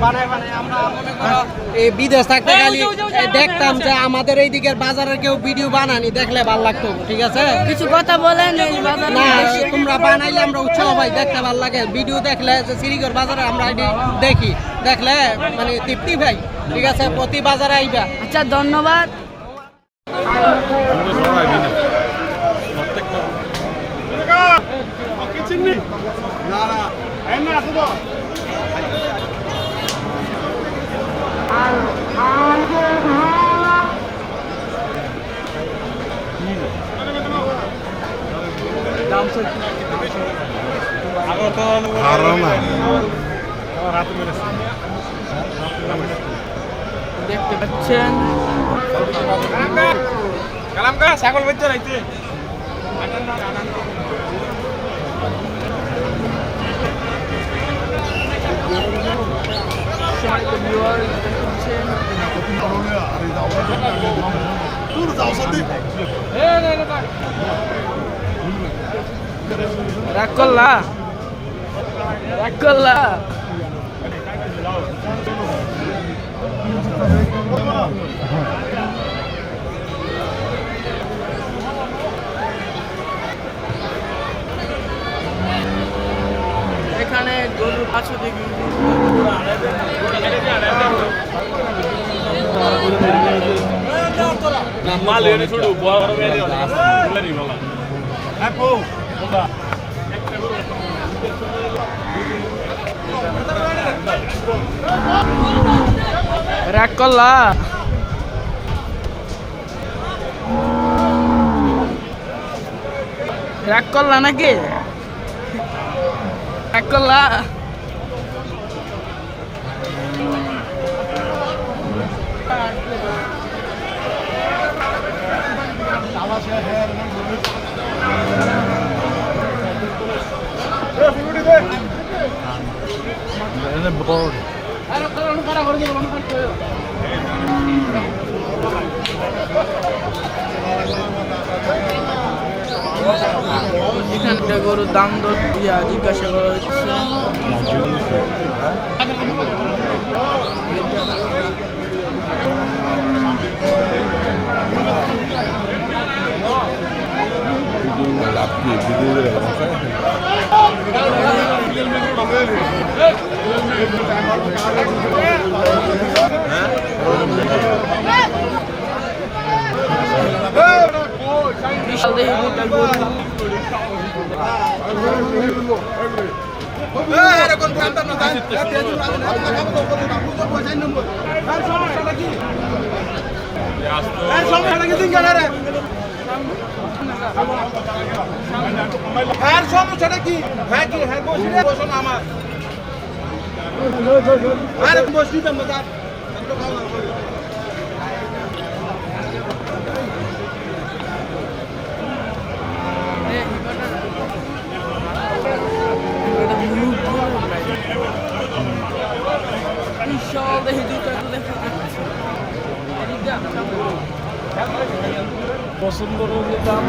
বানায় বানায় আমরা মনে করো এই বিদেশ থাকতে খালি দেখতাম যে আমাদের এই দিকের বাজারের কেউ ভিডিও বানানি দেখলে ভালো লাগতো, ঠিক আছে? কিছু কথা বলেন এই বাজার না, তোমরা বানাইলে আমরা উৎসাহ পাই, দেখতে ভালো লাগে। ভিডিও দেখলে যে শ্রীগড় বাজারে আমরা দেখি, দেখলে মানে তৃপ্তি ভাই, ঠিক আছে? প্রতি বাজারে আইবা। আচ্ছা, ধন্যবাদ। দেখতে পাচ্ছেন ছাগল বাচ্চা রাইতে রাগ করলা, রাগ করলা। এখানে গরুর পাঁচশো দেখি মাল এনে ছুড়ু বড় মেরে রাগ করলা, রাগ করলা নাকি? রাগ করলা? এখানটা গরুর দাম দর দিয়া জিজ্ঞাসা করা হচ্ছে। বিশাল দেখি দুটা গরু। সমস্যাটা কি? হ্যাঁ কি হ্যাঁ বসুন আমার বসি বিশাল দেখি দুটা দেখা যাচ্ছে। পছন্দ করে দাম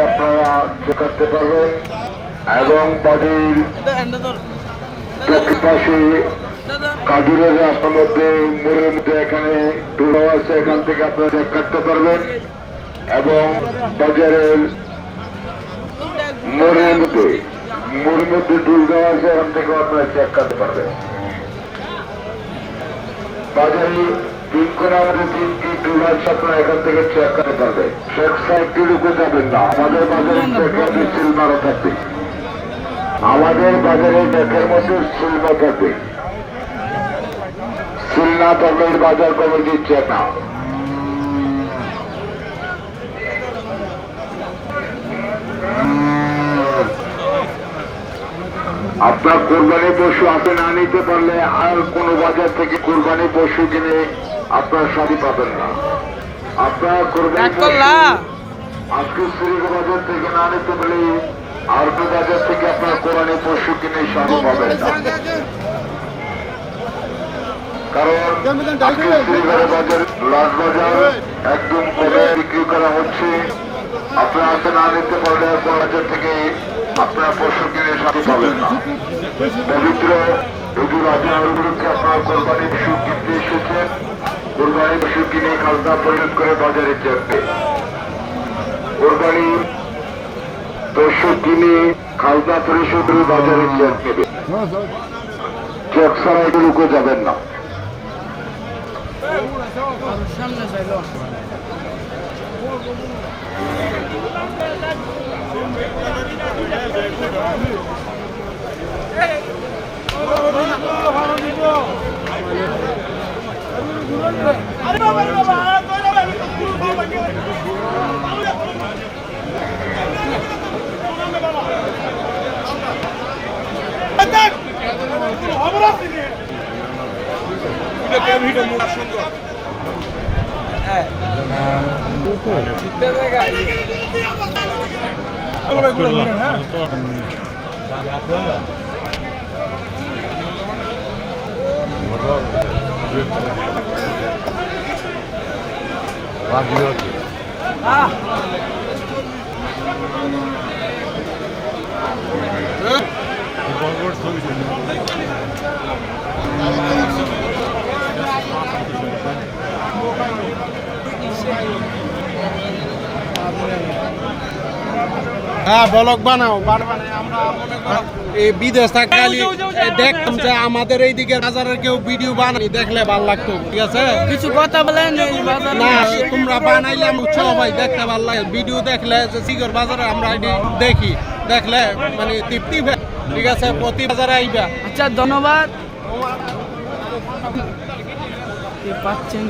আপনারা করতে পারবেন এবং বাড়ির পাশে কাজুরের রাস্তার মধ্যে মোড়ের মধ্যে এখানে টুল আছে, এখান থেকে আপনারা চেক কাটতে পারবেন এবং বাজারের মোড়ের মধ্যে টুল দেওয়া আছে, এখান থেকে আপনারা চেক কাটতে পারবেন। বাজারে তিন করে আমাদের তিনটি টুল আছে, আপনারা এখান থেকে চেক কাটতে পারবেন। চেক সাইডটি রুখে যাবেন না, আমাদের বাজারে চেকের সিল মারা থাকবে, আমাদের বাজারে চেকের মধ্যে সিল মারা থাকবে, সিল না থাকলে বাজার কমিটি চেক না। আপনার কোরবানি পশু আপনি না নিতে পারলে আর কোন বাজার থেকে কোরবানি পশু কিনে আপনার সাথে পাবেন না। আপনার কোরবানি আজকে শ্রীগড় বাজার থেকে না নিতে পারলে আর কোন বাজার থেকে আপনার কোরবানি পশু কিনে সাথে পাবেন না। কারণ আজকে শ্রীগড় বাজার লাল বাজার একদম কমে বিক্রি করা হচ্ছে। আপনারা হাতে না নিতে পারলে বাজার থেকে আপনারা পশু কিনে সাথে পাবেন না। পবিত্র ঈদুল আজহার উপলক্ষে আপনারা কোরবানি পশু কিনতে এসেছেন। কোরবানি পশু কিনে খাজনা পরিশোধ করে বাজারে যাবে। কোরবানি পশু কিনে খাজনা পরিশোধ করে বাজারে যাবে। চেক ছাড়া এটা লুকো যাবেন না। সামনে চাইলো হ্যাঁ ব্লগ বানাও আমরা এই বিদেশ থাকালি দেখতাম যে আমাদের এই দিকে বাজারের কেউ ভিডিও বানাই দেখলে ভালো লাগতো, ঠিক আছে? কিছু কথা বলেন এই বাজার না তোমরা বানাইলে আমি উৎসাহ ভাই দেখতে ভালো লাগে। ভিডিও দেখলে যে শ্রীগড় বাজারে আমরা দেখি, দেখলে মানে তৃপ্তি পাই, ঠিক আছে? প্রতি বাজারে আইবা। আচ্ছা ধন্যবাদ। পাচ্ছেন